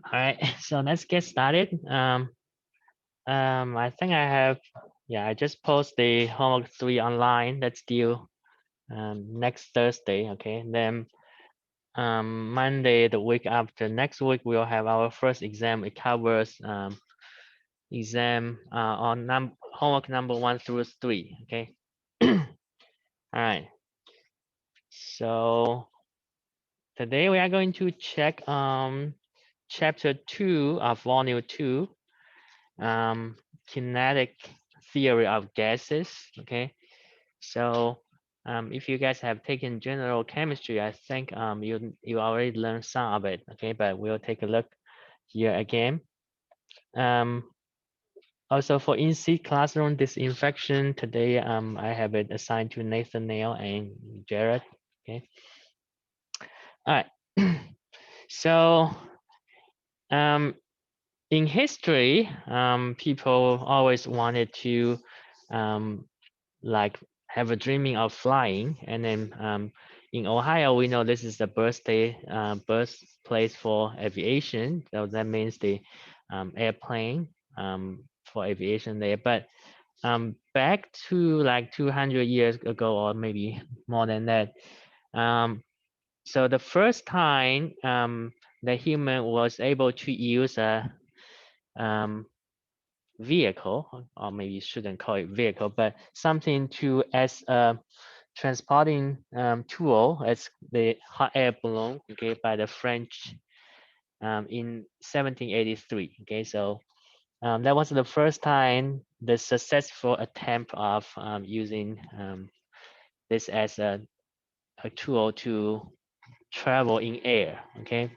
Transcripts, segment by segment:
All right, so let's get started. I think I have, yeah, I just post the homework 3 online. That's due next Thursday. Okay, then Monday, the week after next week, we'll have our first exam. It covers exam on homework number 1 through 3. Okay, all right. So today we are going to check chapter 2 of volume 2. Kinetic theory of gases. Okay, so if you guys have taken general chemistry, I think you already learned some of it. Okay, but we'll take a look here again. Also for in-seat classroom disinfection today, I have it assigned to Nathaniel and Jared. Okay, all right. So in history, people always wanted to like have a dreaming of flying, and then in Ohio, we know this is the birthplace for aviation. So that means the airplane for aviation there. But back to like 200 years ago, or maybe more than that. So the first time the human was able to use a vehicle, or maybe you shouldn't call it vehicle, but something to as a transporting tool as the hot air balloon, okay, by the French in 1783. Okay, so that was the first time the successful attempt of using this as a tool to travel in air. Okay,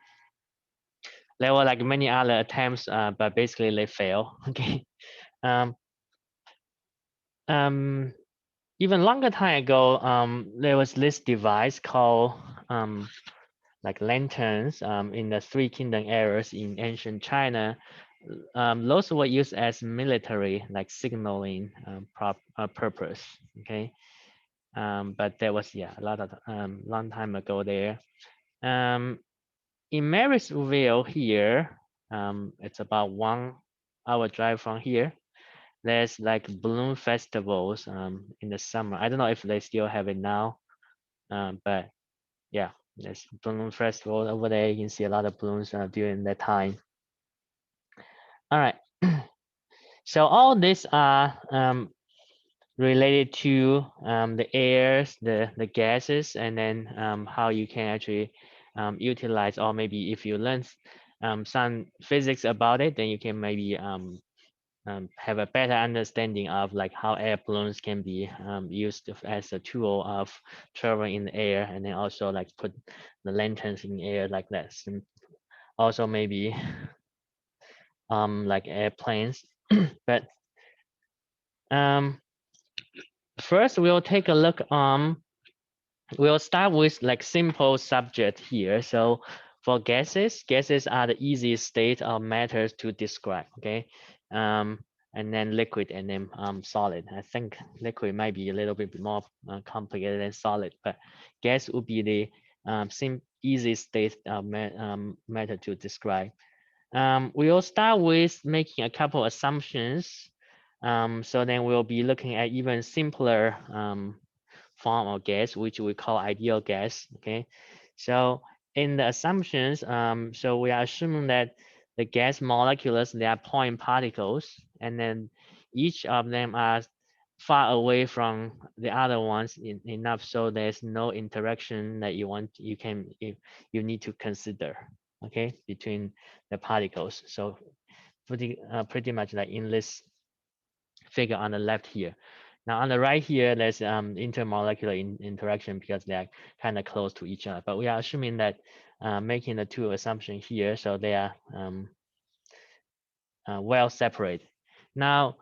there were like many other attempts, but basically they fail. Okay. Um, um, Even longer time ago, there was this device called like lanterns in the Three Kingdom eras in ancient China. Those were used as military, like signaling purpose. Okay, but there was, yeah, a lot of long time ago there. In Marysville here, it's about 1 hour drive from here. There's like balloon festivals in the summer. I don't know if they still have it now, but yeah, there's balloon festival over there. You can see a lot of balloons during that time. All right. So all these are related to the airs, the gases, and then how you can actually utilize, or maybe if you learn some physics about it, then you can maybe have a better understanding of like how air balloons can be used as a tool of traveling in the air, and then also like put the lanterns in the air like that. And also maybe like airplanes. But first we'll take a look. We'll start with like simple subject here. So for gases are the easiest state of matters to describe. Okay. And then liquid, and then solid. I think liquid might be a little bit more complicated than solid, but gas would be the easiest state of matter to describe. We'll start with making a couple assumptions. So then we'll be looking at even simpler form of gas, which we call ideal gas. Okay, so in the assumptions, so we are assuming that the gas molecules, they are point particles, and then each of them are far away from the other ones enough so there's no interaction that you need to consider, okay, between the particles. So pretty much like in this figure on the left here. Now on the right here, there's intermolecular interaction because they are kind of close to each other. But we are assuming that making the two assumptions here, so they are well separated. Now,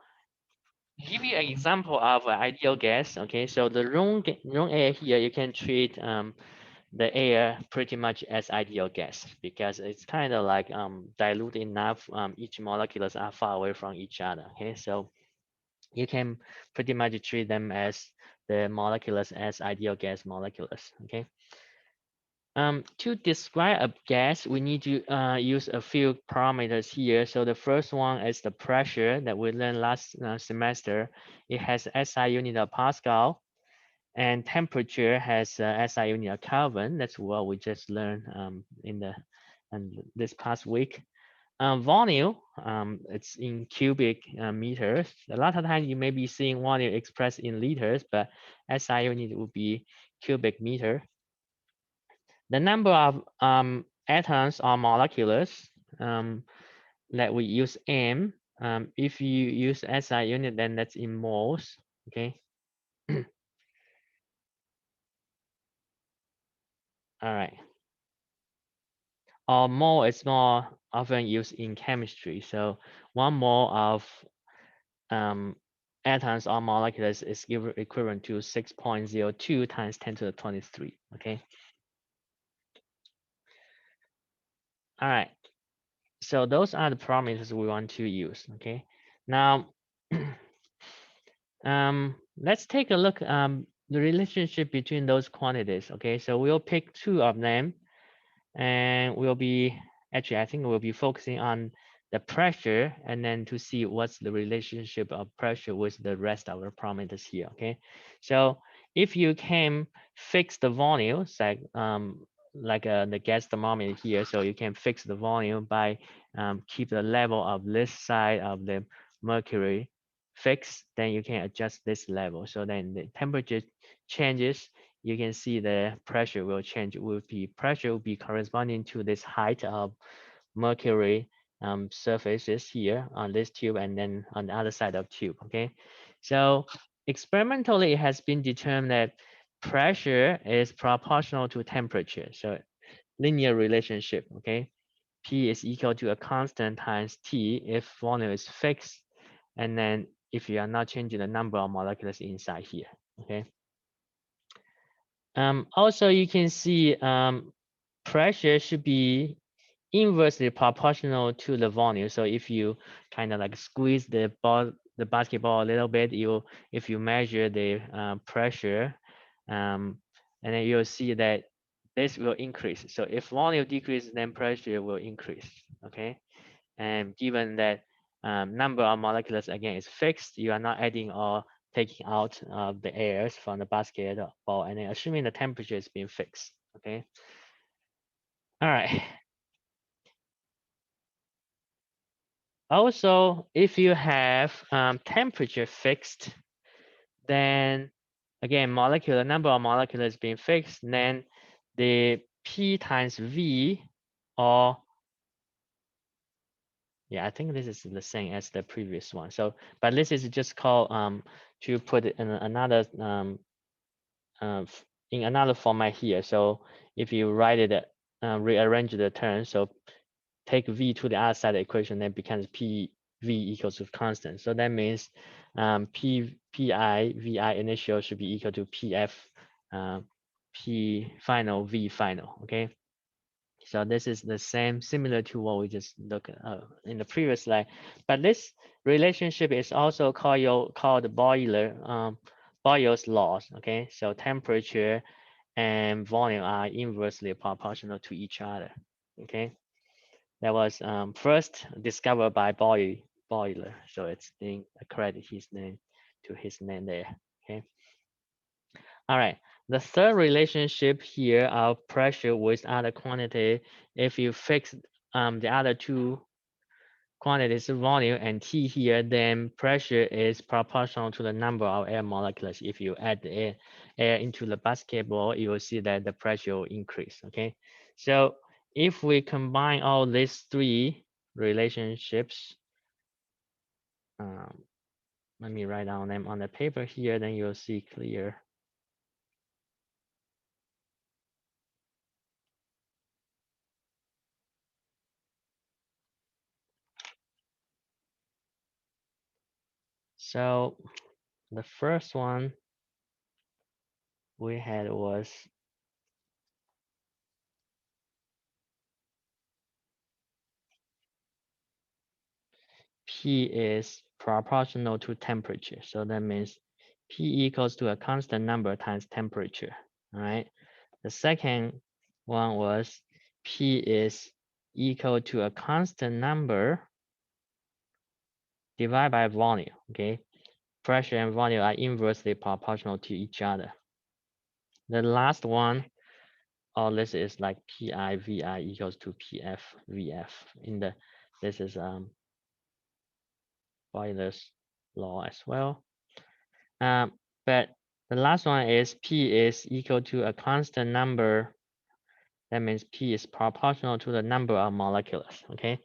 give you an example of an ideal gas. Okay, so the room air here, you can treat the air pretty much as ideal gas because it's kind of like dilute enough. Each molecules are far away from each other. Okay, so you can pretty much treat them as the molecules as ideal gas molecules. Okay. To describe a gas, we need to use a few parameters here. So the first one is the pressure that we learned last semester. It has SI unit of Pascal, and temperature has SI unit of Kelvin. That's what we just learned in the this past week. Volume, it's in cubic meters. A lot of times you may be seeing volume expressed in liters, but SI unit would be cubic meter. The number of atoms or molecules that we use M. If you use SI unit, then that's in moles. Okay. All right. Or mole is more often used in chemistry. So 1 mole of atoms or molecules is equivalent to 6.02 times 10 to the 23. Okay. All right. So those are the parameters we want to use. Okay. Now, let's take a look the relationship between those quantities. Okay. So we'll pick 2 of them, and we'll be actually I think we'll be focusing on the pressure, and then to see what's the relationship of pressure with the rest of the parameters here. Okay, so if you can fix the volume, like the gas thermometer here, so you can fix the volume by keep the level of this side of the mercury fixed, then you can adjust this level. So then the temperature changes, you can see the pressure will change. Pressure will be corresponding to this height of mercury surfaces here on this tube, and then on the other side of tube. Okay, so experimentally it has been determined that pressure is proportional to temperature. So linear relationship. Okay, P is equal to a constant times T if volume is fixed, and then if you are not changing the number of molecules inside here. Okay. Also, you can see pressure should be inversely proportional to the volume. So if you kind of like squeeze the ball, the basketball a little bit, if you measure the pressure, and then you'll see that this will increase. So if volume decreases, then pressure will increase. Okay, and given that number of molecules again is fixed, you are not adding or taking out the airs from the basketball, and then assuming the temperature is being fixed. Okay. All right. Also, if you have temperature fixed, then again, molecular number of molecules being fixed, then the P times V, or yeah, I think this is the same as the previous one. So, but this is just called to put it in another in another format here. So if you write it, rearrange the terms, so take V to the other side of the equation, then becomes P V equals to constant. So that means PI VI initial should be equal to PF P final V final. Okay. So this is the same, similar to what we just looked at in the previous slide. But this relationship is also called Boyle's laws. Okay, so temperature and volume are inversely proportional to each other. Okay, that was first discovered by Boyle. So it's being credit his name to his name there. Okay. All right. The third relationship here of pressure with other quantity, if you fix the other 2 quantities, volume and T here, then pressure is proportional to the number of air molecules. If you add the air into the basketball, you will see that the pressure will increase. Okay. So if we combine all these 3 relationships, let me write down them on the paper here, then you'll see clear. So the first one we had was P is proportional to temperature. So that means P equals to a constant number times temperature. All right. The second One was P is equal to a constant number divided by volume, okay? Pressure and volume are inversely proportional to each other. The last one, all this is like PIVI equals to PFVF. This is Euler's law as well. But the last one is P is equal to a constant number. That means P is proportional to the number of molecules, okay?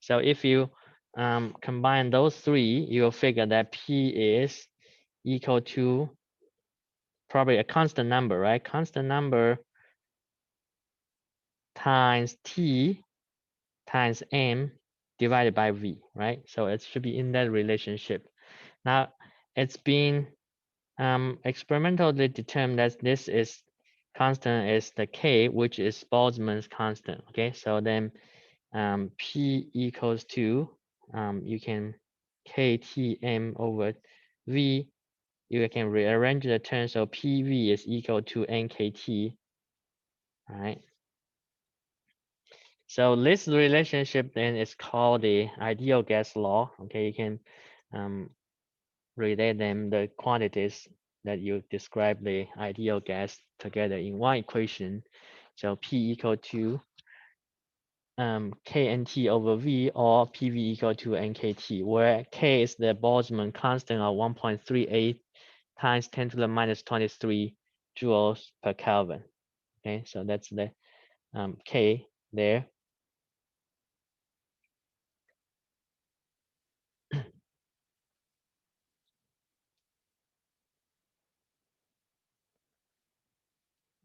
So if you combine those three, you'll figure that P is equal to probably a constant number, right? Constant number times T times M divided by V, right? So it should be in that relationship. Now, it's been experimentally determined that this is constant is the K, which is Boltzmann's constant, okay? So then P equals to, you can KTM over V, you can rearrange the term, so PV is equal to NKT, right? So this relationship then is called the ideal gas law, okay? You can relate them, the quantities that you describe the ideal gas together in one equation. So P equal to KNT over V or PV equal to NKT, where K is the Boltzmann constant of 1.38 times 10 to the minus 23 joules per Kelvin. Okay, so that's the K there.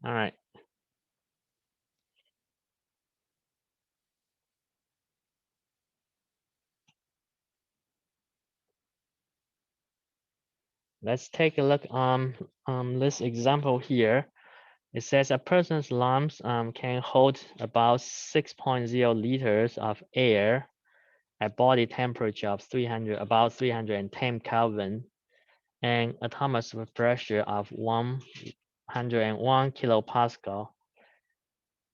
All right. Let's take a look on this example here. It says a person's lungs can hold about 6.0 liters of air at body temperature of about 310 Kelvin and atomic pressure of 101 kilopascal.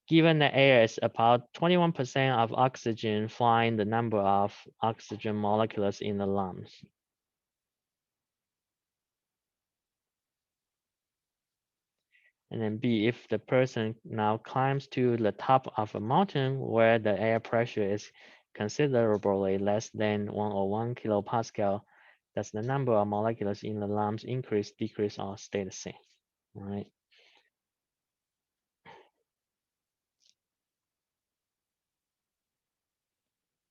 Given the air is about 21% of oxygen, find the number of oxygen molecules in the lungs. And then B, if the person now climbs to the top of a mountain where the air pressure is considerably less than 101 kilopascal, does the number of molecules in the lungs increase, decrease, or stay the same? All right.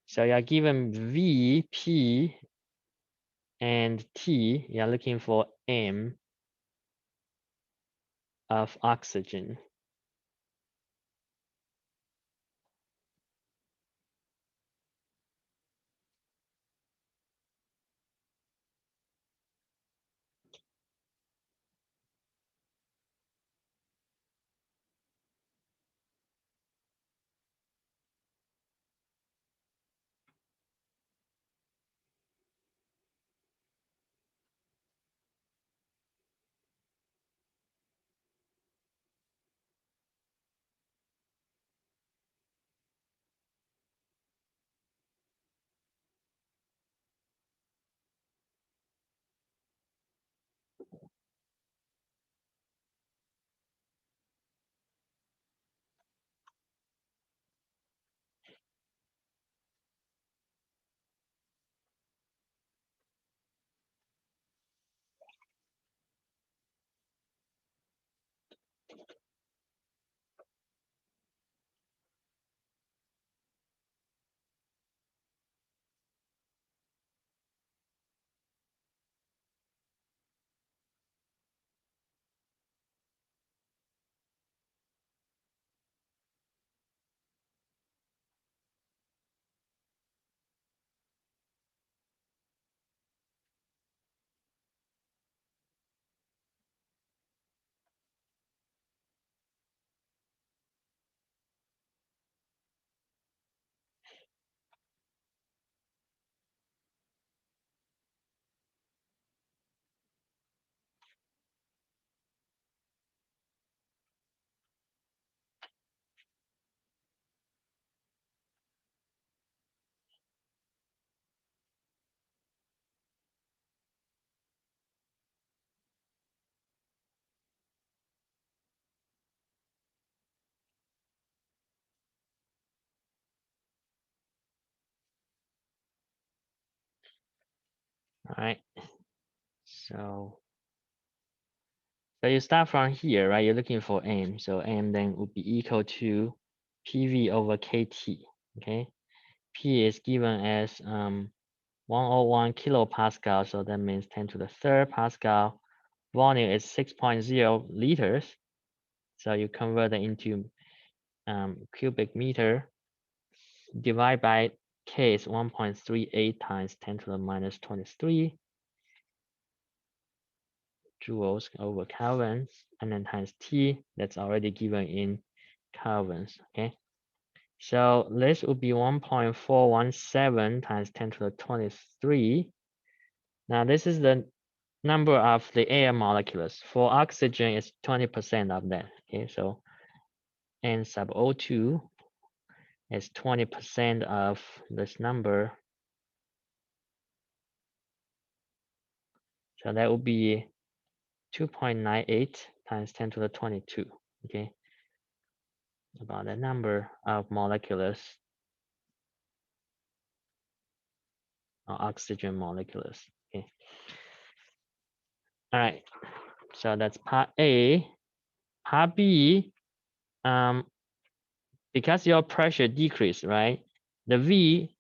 So you're given V, P, and T. You're looking for M of oxygen. So you start from here, right? You're looking for m. So m then would be equal to PV over KT. Okay. P is given as 101 kilopascal. So that means 10 to the third Pascal. Volume is 6.0 liters. So you convert it into cubic meter. Divide by K is 1.38 times 10 to the minus 23 joules over Kelvin, and then times T, that's already given in Kelvins, okay? So this would be 1.417 times 10 to the 23. Now this is the number of the air molecules. For oxygen, it's 20% of that, okay? So N sub O2 is 20% of this number. So that would be 2.98 times 10 to the 22, okay? About the number of molecules or oxygen molecules, okay? All right, so that's part A. Part B, because your pressure decreased, right? The V,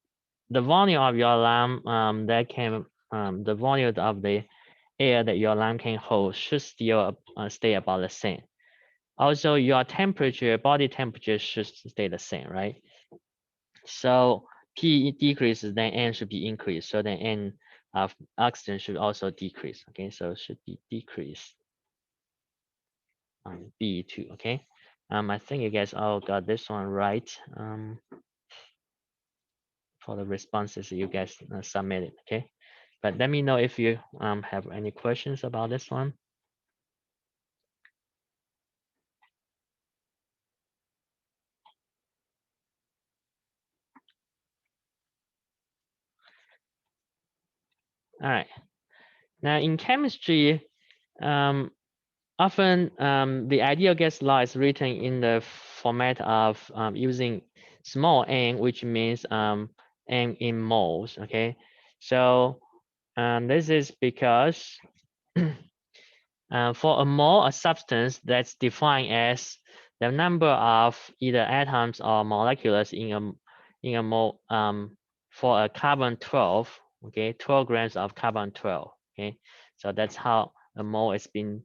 the volume of your lung that can, the volume of the air that your lung can hold should still stay about the same. Also, your temperature, body temperature should stay the same, right? So P decreases, then N should be increased. So then N of oxygen should also decrease. Okay, so it should be decreased on B2. Okay, I think you guys all got this one right. For the responses you guys submitted. Okay, but let me know if you have any questions about this one. All right. Now in chemistry, often the ideal gas law is written in the format of using small n, which means n in moles. Okay, so this is because for a mole, a substance that's defined as the number of either atoms or molecules in a mole for a carbon 12. Okay, 12 grams of carbon 12. Okay, so that's how a mole is being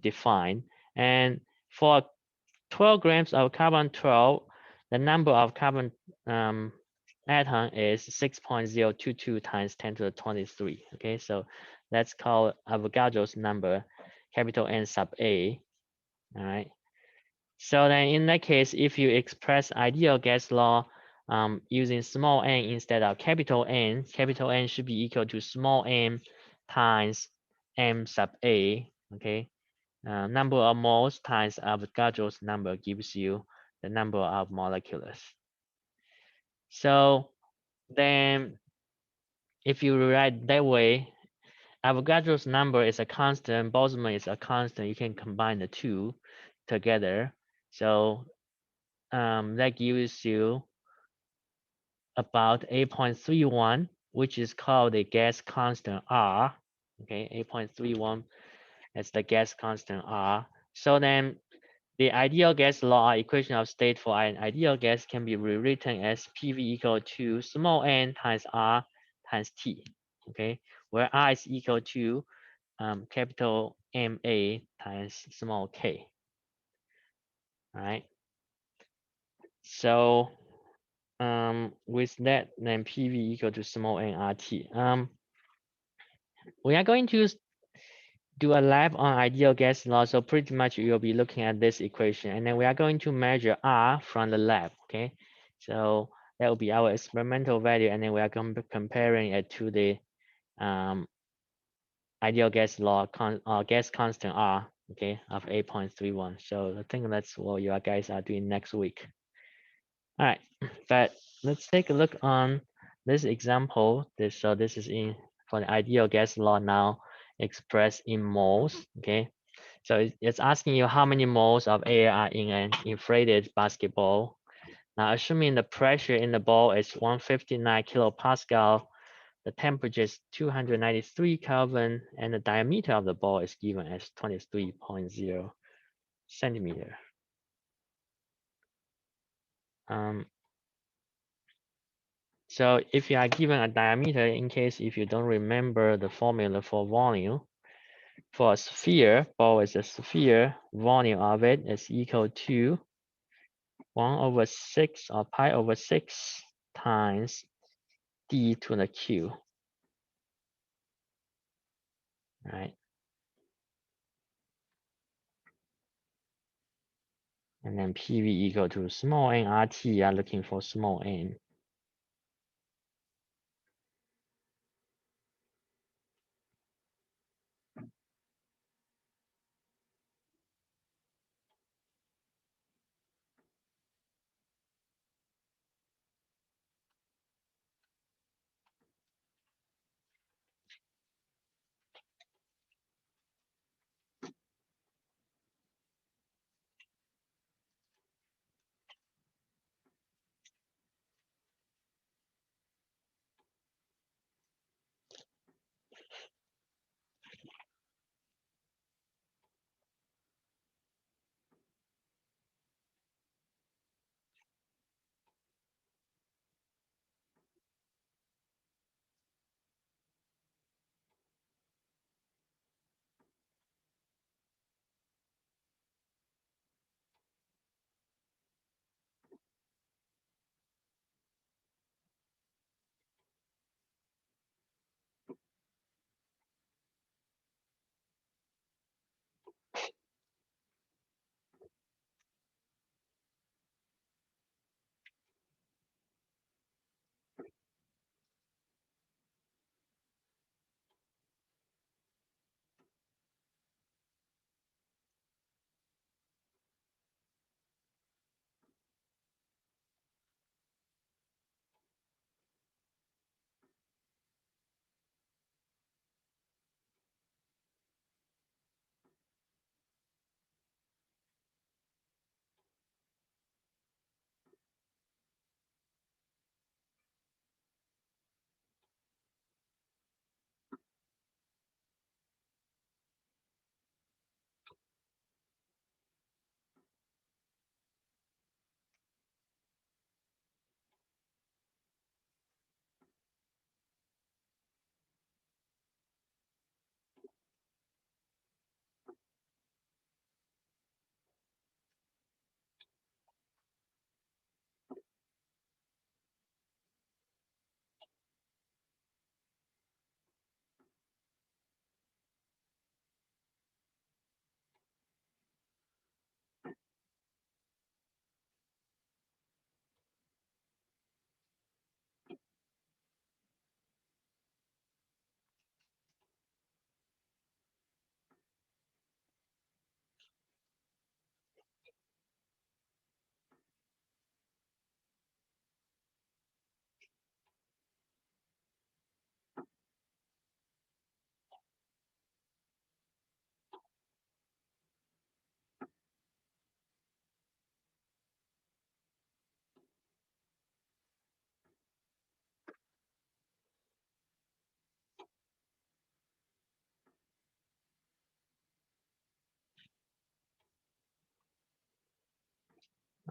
defined. And for 12 grams of carbon 12, the number of carbon atom is 6.022 times 10 to the 23. Okay, so that's called Avogadro's number, capital N sub A. All right. So then in that case, if you express ideal gas law using small n instead of capital N should be equal to small m times m sub A. Okay. Number of moles times Avogadro's number gives you the number of molecules. So then if you write that way, Avogadro's number is a constant, Boltzmann is a constant. You can combine the two together. So that gives you about 8.31, which is called the gas constant R. Okay, 8.31 is the gas constant R. So then the ideal gas law equation of state for an ideal gas can be rewritten as PV equal to small n times R times T. Okay, where R is equal to capital MA times small k. All right. So with that, then PV equal to small n RT. We are going to do a lab on ideal gas law. So pretty much you'll be looking at this equation, and then we are going to measure R from the lab. Okay. So that will be our experimental value, and then we are comparing it to the ideal gas law gas constant R, okay, of 8.31. So I think that's what you guys are doing next week. All right, but let's take a look on this example. So this is in for the ideal gas law now expressed in moles. Okay, so it's asking you how many moles of air are in an inflated basketball. Now, assuming the pressure in the ball is 159 kilopascal, The temperature is 293 Kelvin, and the diameter of the ball is given as 23.0 centimeter. So if you are given a diameter, in case if you don't remember the formula for volume, for a sphere, ball is a sphere, volume of it is equal to 1/6 or pi/6 times d to the q, right? And then PV equal to small n RT, you are looking for small n.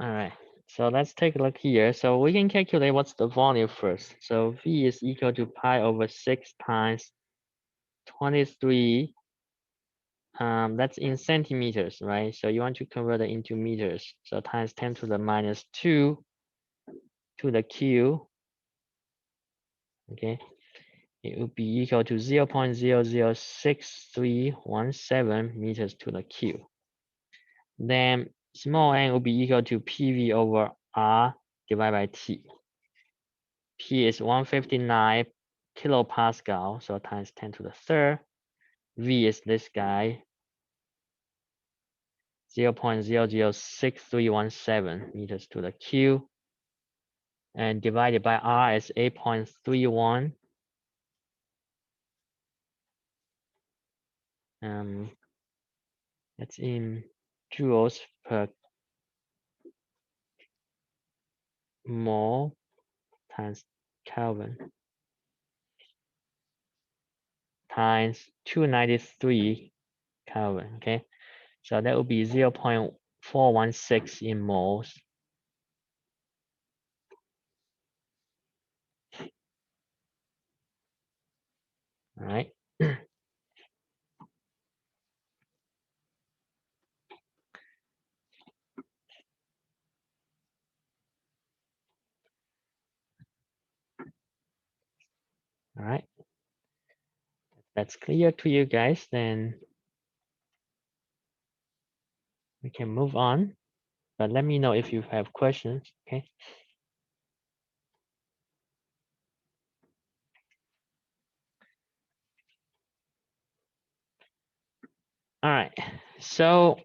All right, so let's take a look here. So we can calculate what's the volume first. So V is equal to pi/6 times 23. That's in centimeters, right? So you want to convert it into meters. So times 10 to the minus 2 to the q, okay? It would be equal to 0.006317 meters to the q. Then small n will be equal to PV over R divided by T. P is 159 kilopascal, so times 10 to the third. V is this guy, 0.006317 meters to the Q. And divided by R is 8.31. That's in joules per mole times Kelvin. times 293 Kelvin. Okay, so that would be 0.416 in moles. All right. All right. That's clear to you guys. Then we can move on. But let me know if you have questions. Okay. All right. So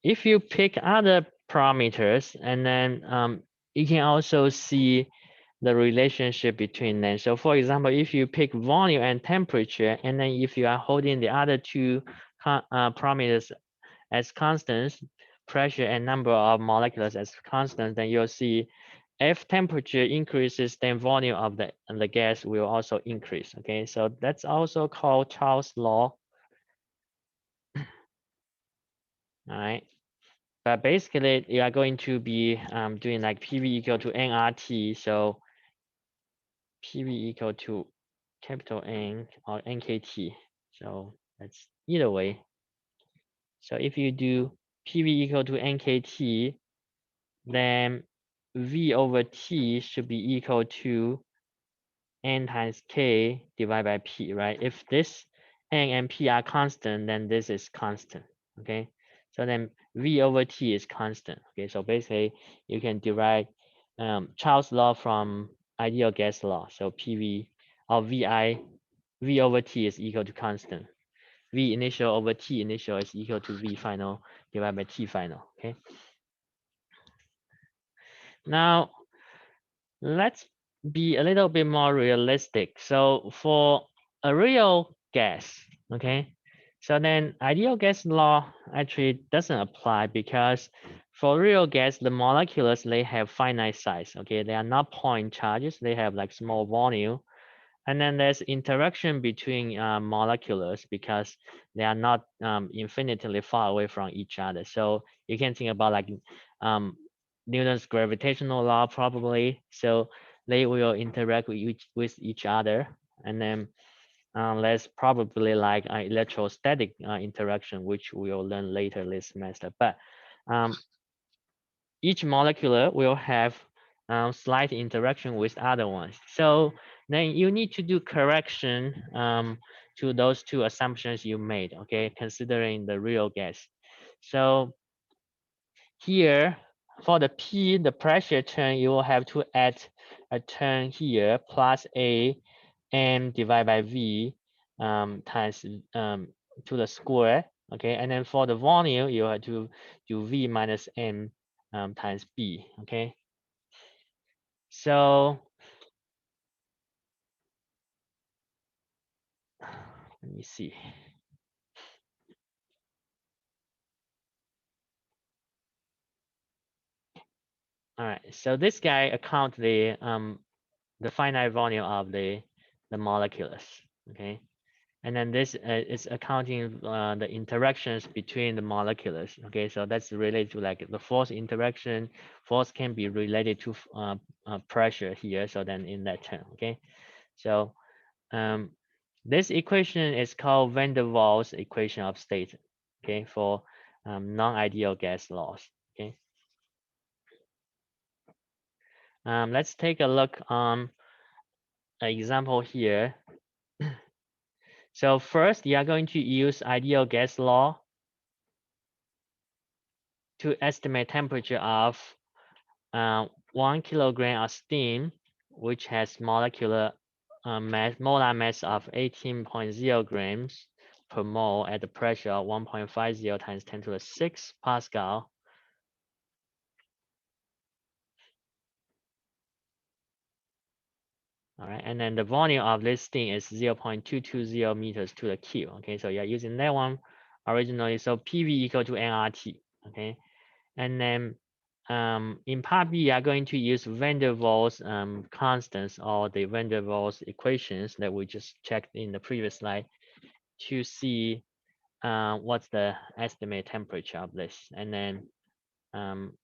if you pick other parameters, and then you can also see the relationship between them. So for example, if you pick volume and temperature, and then if you are holding the other two parameters as constants, pressure and number of molecules as constants, then you'll see if temperature increases, then volume of the gas will also increase. Okay, so that's also called Charles' law. All right. But basically, you are going to be doing like PV equal to nRT. So PV equal to capital N or NKT. So that's either way. So if you do PV equal to NKT, then V over T should be equal to N times K divided by P, right? If this N and P are constant, then this is constant, okay? So then V over T is constant, okay? So basically, you can derive Charles' law from ideal gas law. So PV or VI, V over T is equal to constant. V initial over T initial is equal to V final divided by T final, okay? Now, let's be a little bit more realistic. So for a real gas, okay, so then ideal gas law actually doesn't apply, because for real gas, the molecules, they have finite size, okay, they are not point charges, they have like small volume. And then there's interaction between molecules, because they are not infinitely far away from each other. So you can think about like Newton's gravitational law probably. So they will interact with each other. And then there's probably like electrostatic interaction, which we'll learn later this semester. But each molecule will have slight interaction with other ones. So then you need to do correction to those two assumptions you made, okay, considering the real gas. So here, for the P, the pressure term, you will have to add a term here, plus A M divided by V times to the square, okay? And then for the volume, you have to do V minus M times B, okay? So let me see. All right, so this guy account the finite volume of the molecules, okay? And then this is accounting the interactions between the molecules, okay? So that's related to like the force interaction. Force can be related to pressure here, so then in that term, okay? So this equation is called van der Waals equation of state, okay, for non-ideal gas laws, okay? Let's take a look on an example here. So first, you are going to use ideal gas law to estimate temperature of 1 kilogram of steam, which has molecular molar mass of 18.0 grams per mole at the pressure of 1.50 times 10 to the 6 Pascal. All right, and then the volume of this thing is 0.220 meters to the cube. Okay, so you're using that one originally. So PV equal to nRT. Okay, and then in part B, you are going to use van der Waals constants or the van der Waals equations that we just checked in the previous slide to see what's the estimate temperature of this. And then um,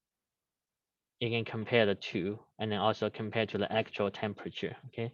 you can compare the two and then also compare to the actual temperature, okay?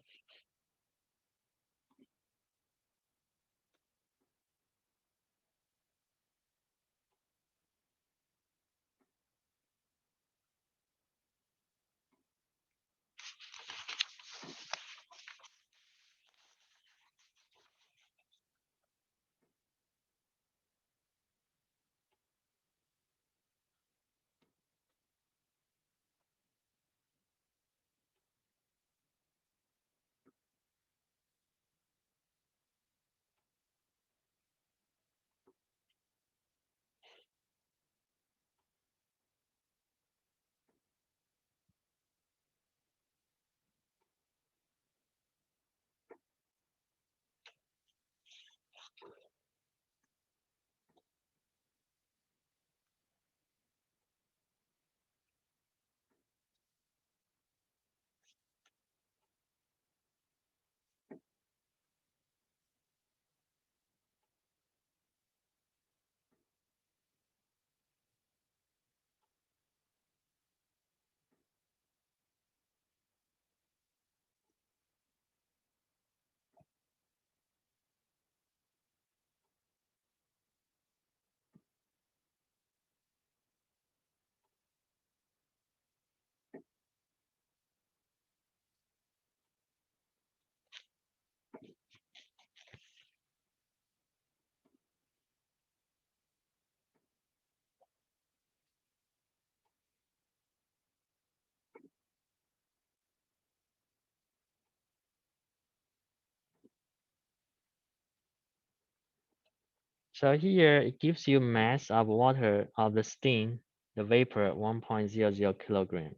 So here it gives you mass of water of the steam, the vapor 1.00 kilogram.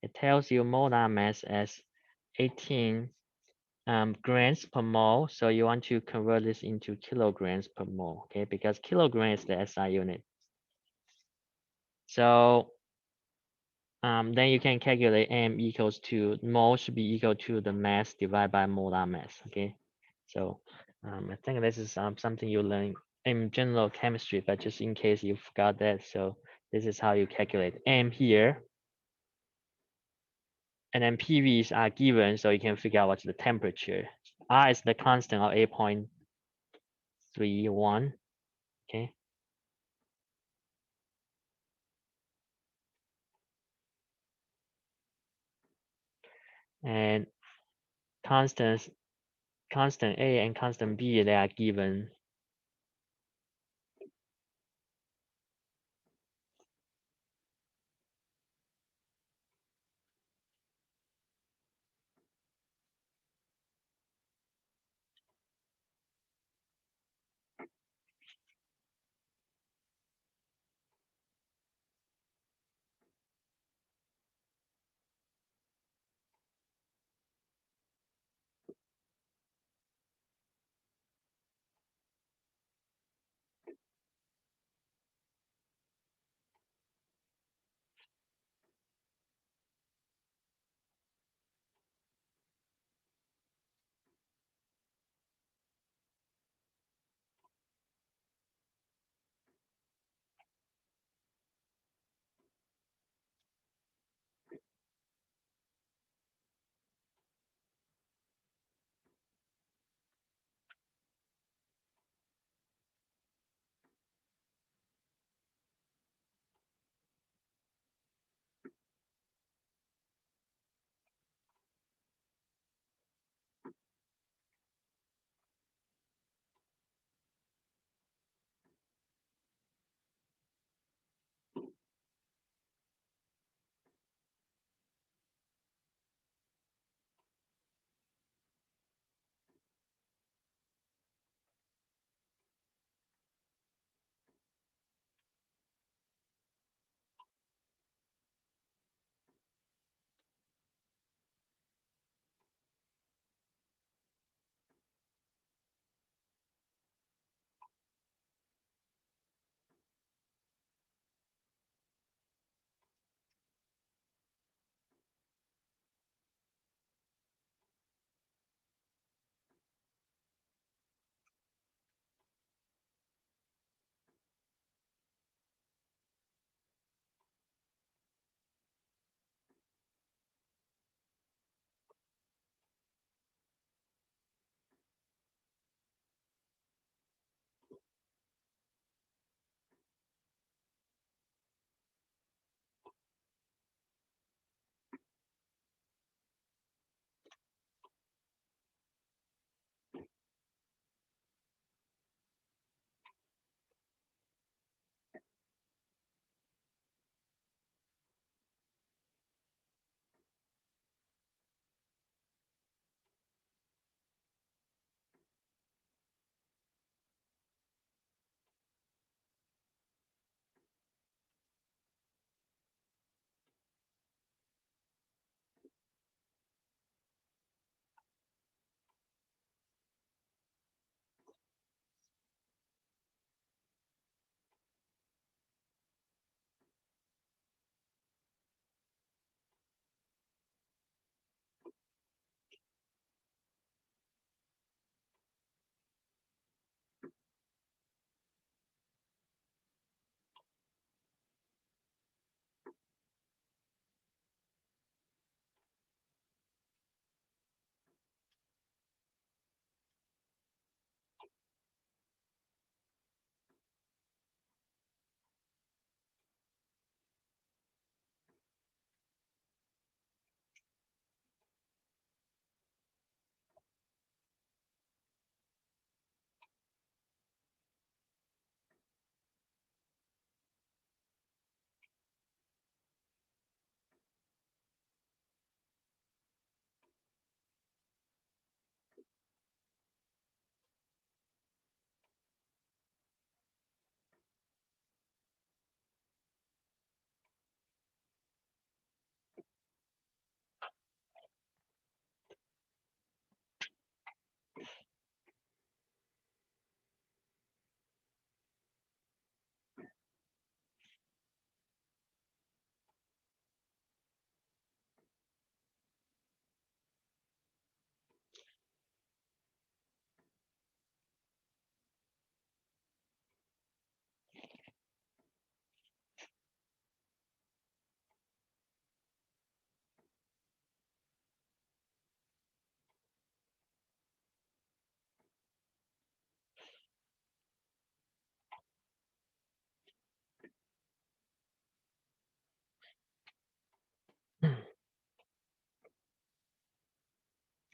It tells you molar mass as 18 grams per mole. So you want to convert this into kilograms per mole, okay? Because kilogram is the SI unit. So then you can calculate m equals to mole should be equal to the mass divided by molar mass, okay? So I think this is something you learn in general chemistry, but just in case you forgot that, so this is how you calculate m here. And then PVs are given, so you can figure out what's the temperature. R is the constant of 8.31, okay? And constants, constant A and constant B, they are given.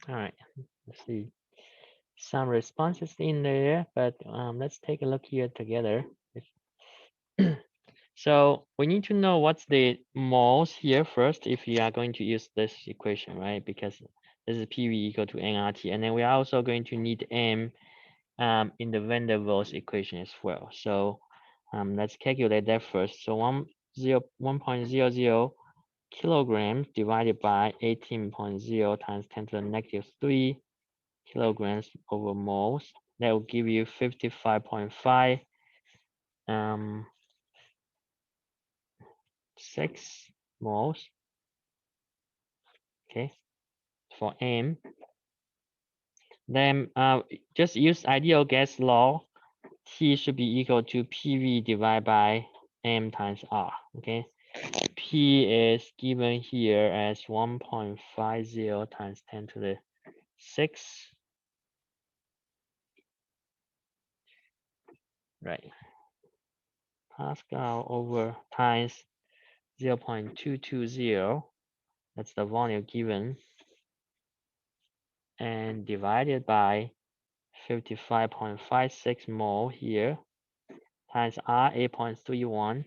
All right, let's see some responses in there, but let's take a look here together. So we need to know what's the moles here first if you are going to use this equation, right? Because this is PV equal to nRT, and then we are also going to need M in the van der Waals equation as well. So let's calculate that first. So 1.00 kilograms divided by 18.0 times 10 to the negative 3 kilograms over moles. That will give you 55.5 6 moles. Okay, for M. Then just use ideal gas law. T should be equal to PV divided by M times R. Okay, P is given here as 1.50 times 10 to the 6. Right. Pascal over times 0.220. That's the volume given. And divided by 55.56 mole here times R 8.31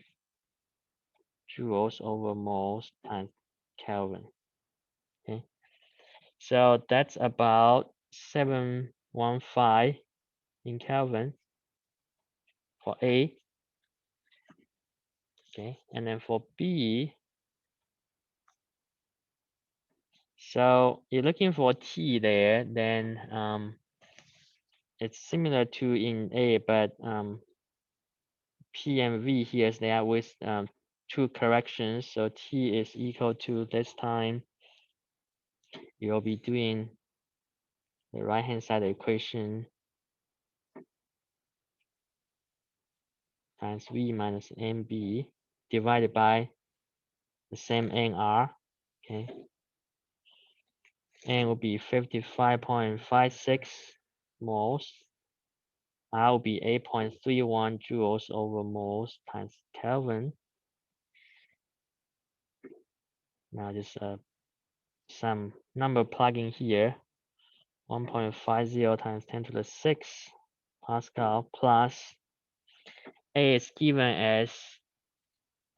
joules over moles times Kelvin. Okay, so that's about 715 in Kelvin for A. Okay, and then for B, so you're looking for T there, then it's similar to in A, but P and V here is there with two corrections. So T is equal to this time, you'll be doing the right hand side of the equation times V minus MB divided by the same NR. Okay, N will be 55.56 moles. R will be 8.31 joules over moles times Kelvin. Now just some number plugging here. 1.50 times 10 to the 6 Pascal plus A is given as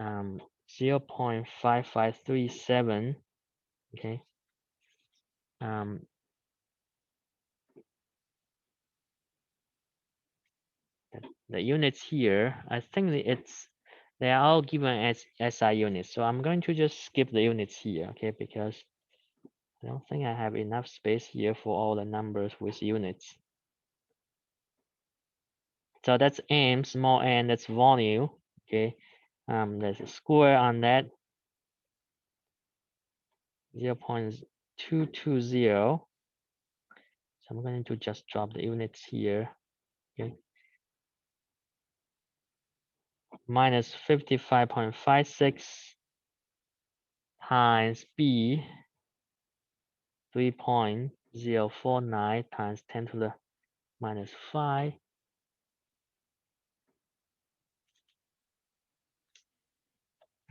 0.5537. Okay. The units here, I think they are all given as SI units. So I'm going to just skip the units here, okay, because I don't think I have enough space here for all the numbers with units. So that's M, small n, that's volume, okay. There's a square on that, 0.220. So I'm going to just drop the units here, okay. Minus 55.56 times B, 3.049 times 10 to the minus 5.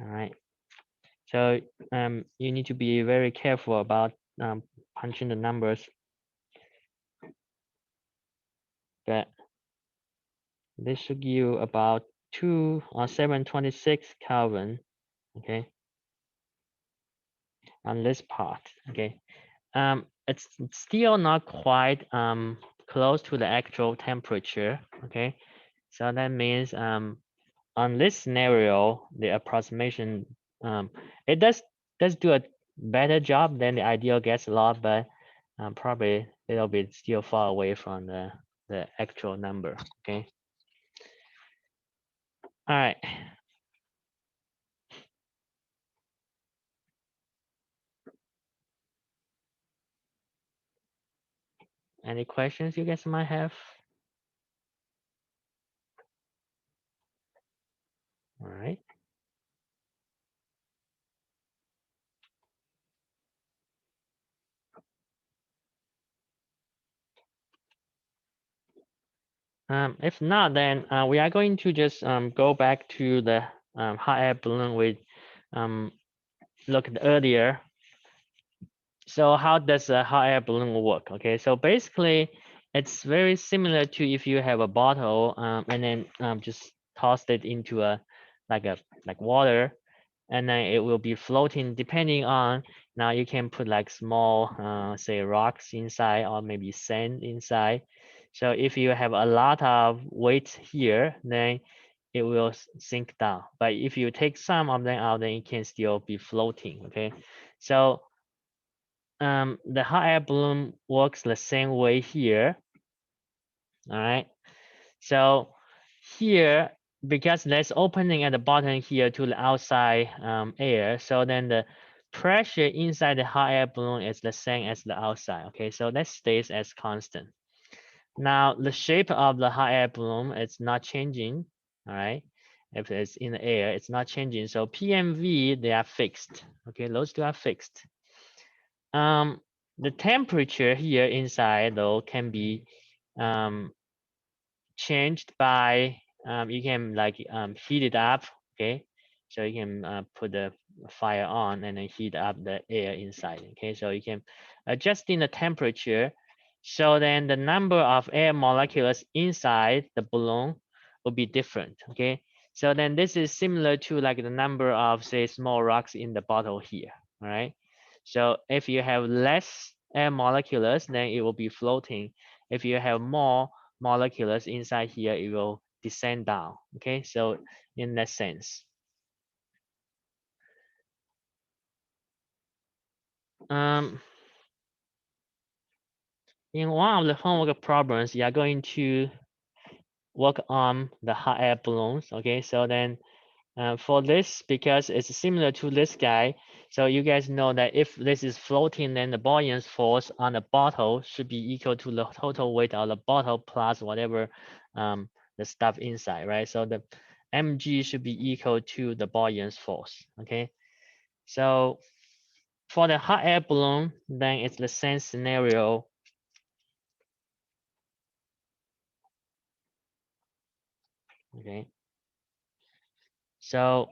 All right. So you need to be very careful about punching the numbers. But this should give you about 2 or 726 Kelvin. Okay. On this part. Okay. It's still not quite close to the actual temperature. Okay. So that means on this scenario, the approximation it does do a better job than the ideal gas law, but probably a little bit still far away from the actual number. Okay. All right. Any questions you guys might have? All right. If not, then we are going to just go back to the hot air balloon we looked earlier. So how does a hot air balloon work? Okay, so basically it's very similar to if you have a bottle and then just toss it into a like water, and then it will be floating depending on, now you can put like small say rocks inside or maybe sand inside. So if you have a lot of weight here, then it will sink down. But if you take some of them out, then it can still be floating. Okay, so the hot air balloon works the same way here. All right. So here, because there's opening at the bottom here to the outside air, so then the pressure inside the hot air balloon is the same as the outside. Okay, so that stays as constant. Now the shape of the hot air balloon is not changing. All right. If it's in the air, it's not changing. So P and V, they are fixed. Okay, those two are fixed. The temperature here inside though can be um, changed by you can like heat it up. Okay, so you can put the fire on and then heat up the air inside. Okay, so you can adjusting the temperature, so then the number of air molecules inside the balloon will be different. Okay, so then this is similar to like the number of say small rocks in the bottle here. All right, so if you have less air molecules, then it will be floating. If you have more molecules inside here, it will descend down. Okay, so in that sense. Um, in one of the homework problems, you are going to work on the hot air balloons. Okay, so then for this, because it's similar to this guy, so you guys know that if this is floating, then the buoyant force on the bottle should be equal to the total weight of the bottle plus whatever the stuff inside, right? So the mg should be equal to the buoyant force. Okay, so for the hot air balloon, then it's the same scenario. Okay, so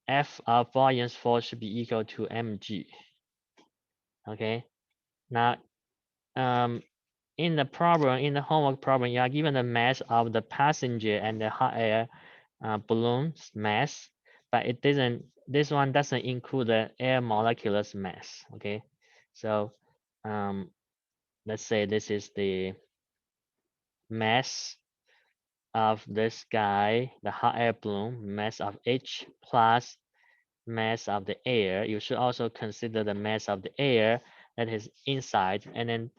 F of buoyant force should be equal to mg. Okay, now in the problem, in the homework problem, you are given the mass of the passenger and the hot air balloon's mass, but it doesn't. This one doesn't include the air molecules mass. Okay, so let's say this is the mass of this guy, the hot air balloon, mass of H plus mass of the air. You should also consider the mass of the air that is inside, and then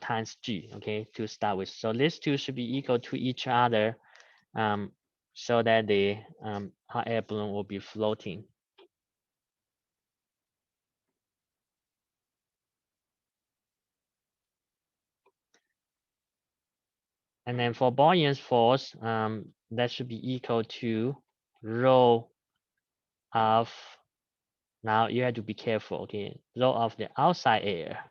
times G, okay, to start with. So these two should be equal to each other um, so that the hot air balloon will be floating. And then for buoyant force, that should be equal to rho of, now you have to be careful, okay, rho of the outside air,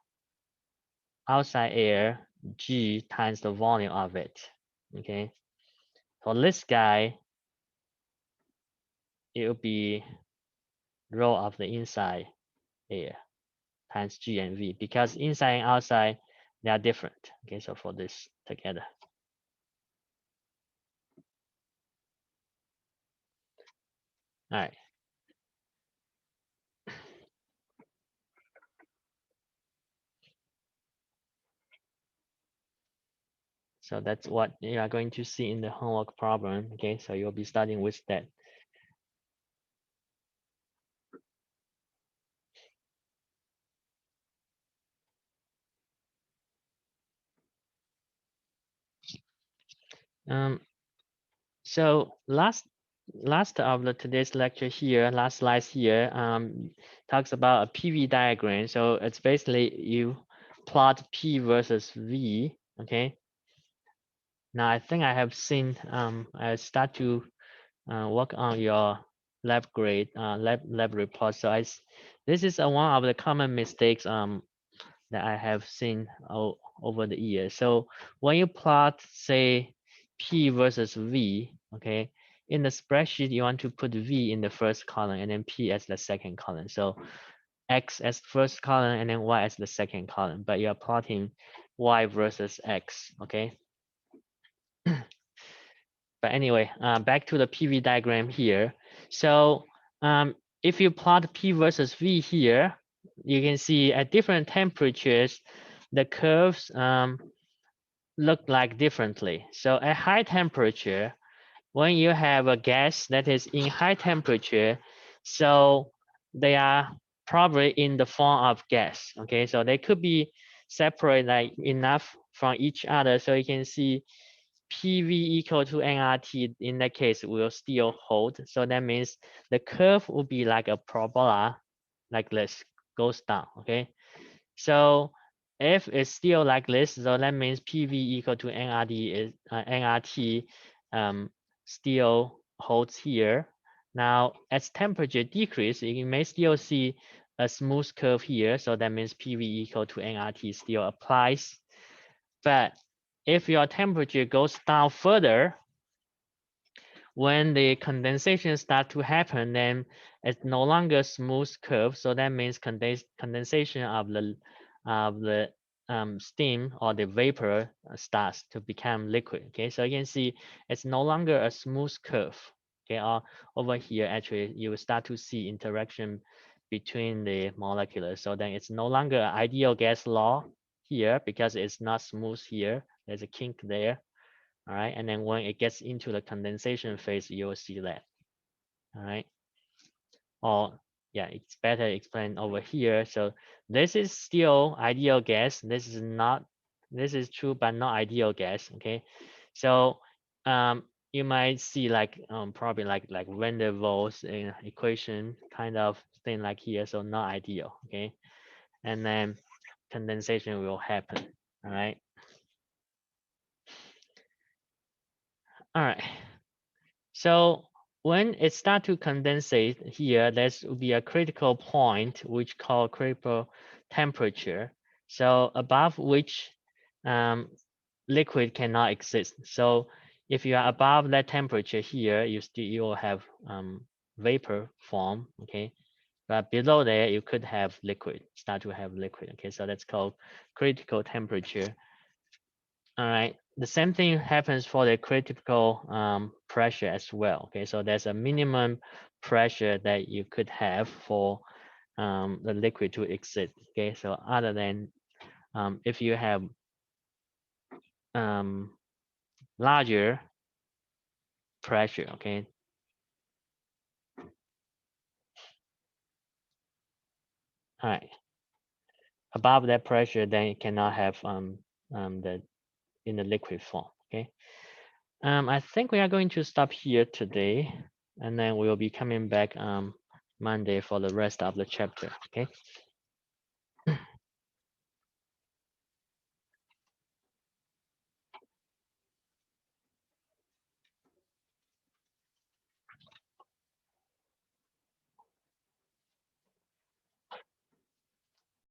G times the volume of it, okay. For this guy, it will be rho of the inside air times G and V, because inside and outside, they are different. Okay, so for this together. All right. So that's what you are going to see in the homework problem. Okay, so you'll be starting with that. So last of the today's lecture here, last slide here, talks about a PV diagram. So it's basically you plot P versus V. Okay. Now I think I have seen. I start to work on your lab grade, lab report. So this is one of the common mistakes that I have seen over the years. So when you plot, say, P versus V, okay, in the spreadsheet, you want to put V in the first column and then P as the second column. So X as first column and then Y as the second column, but you're plotting Y versus X, okay? But anyway, back to the PV diagram here. So if you plot P versus V here, you can see at different temperatures, the curves look like differently. So at high temperature, when you have a gas that is in high temperature, so they are probably in the form of gas, okay? So they could be separate like enough from each other. So you can see PV equal to nRT in that case will still hold. So that means the curve will be like a parabola, like this, goes down, okay? So if it's still like this, so that means PV equal to nRT is nRT still holds here. Now as temperature decrease, you may still see a smooth curve here. So that means PV equal to nRT still applies. But if your temperature goes down further, when the condensation start to happen, then it's no longer smooth curve. So that means condensation of the steam or the vapor starts to become liquid. Okay, so you can see it's no longer a smooth curve. Okay, or over here actually you will start to see interaction between the molecules. So then it's no longer ideal gas law here because it's not smooth here. There's a kink there. All right, and then when it gets into the condensation phase, you'll see that. All right, or yeah, it's better explained over here. So this is still ideal gas. This is not. This is true, but not ideal gas. Okay, so you might see like probably like van der Waals equation kind of thing like here. So not ideal. Okay, and then condensation will happen. All right. All right. So when it start to condensate here, there's will be a critical point which called critical temperature. So above which liquid cannot exist. So if you are above that temperature here, you will have vapor form. Okay, but below there you could have liquid, start to have liquid. Okay, so that's called critical temperature. All right. The same thing happens for the critical pressure as well. Okay, so there's a minimum pressure that you could have for the liquid to exist. Okay, so other than if you have um, larger pressure, okay, all right, above that pressure, then it cannot have the in the liquid form. Okay, I think we are going to stop here today, and then we will be coming back Monday for the rest of the chapter. Okay.